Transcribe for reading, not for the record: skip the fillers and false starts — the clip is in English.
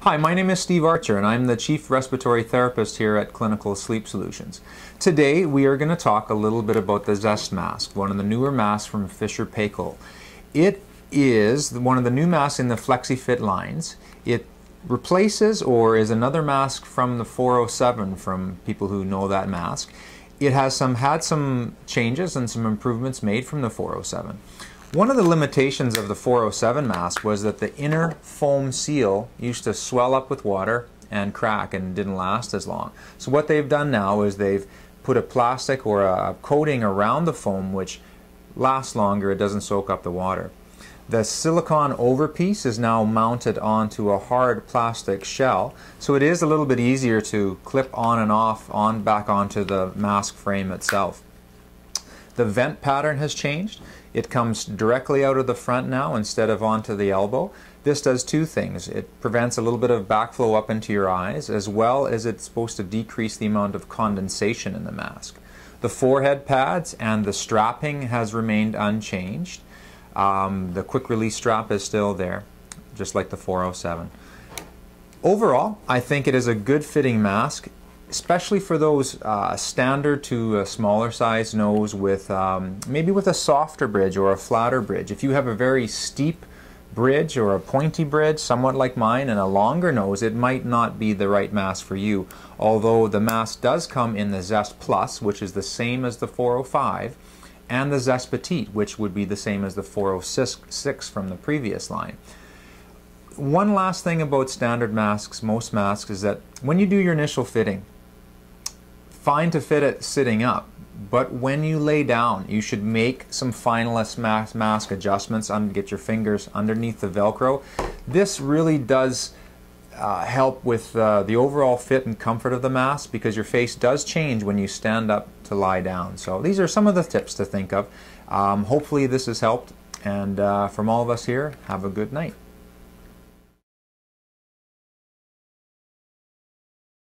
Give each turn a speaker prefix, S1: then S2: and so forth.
S1: Hi, my name is Steve Archer and I'm the Chief Respiratory Therapist here at Clinical Sleep Solutions. Today we are going to talk a little bit about the Zest Mask, one of the newer masks from Fisher Paykel. It is one of the new masks in the Flexifit lines. It replaces or is another mask from the 407 from people who know that mask. It has had some changes and some improvements made from the 407. One of the limitations of the 407 mask was that the inner foam seal used to swell up with water and crack and didn't last as long. So what they've done now is they've put a plastic or a coating around the foam which lasts longer, it doesn't soak up the water. The silicone overpiece is now mounted onto a hard plastic shell, so it is a little bit easier to clip on and off back onto the mask frame itself. The vent pattern has changed. It comes directly out of the front now instead of onto the elbow. This does two things. It prevents a little bit of backflow up into your eyes, as well as it's supposed to decrease the amount of condensation in the mask. The forehead pads and the strapping has remained unchanged. The quick release strap is still there, just like the 407. Overall, I think it is a good fitting mask, especially for those standard to a smaller size nose with maybe with a softer bridge or a flatter bridge. If you have a very steep bridge or a pointy bridge, somewhat like mine, and a longer nose, it might not be the right mask for you. Although the mask does come in the Zest Plus, which is the same as the 405, and the Zest Petite, which would be the same as the 406 from the previous line. One last thing about standard masks, most masks, is that when you do your initial fitting, fine to fit it sitting up, but when you lay down, you should make some finalist mask adjustments and get your fingers underneath the Velcro. This really does help with the overall fit and comfort of the mask, because your face does change when you stand up to lie down. So these are some of the tips to think of. Hopefully this has helped, and from all of us here, have a good night.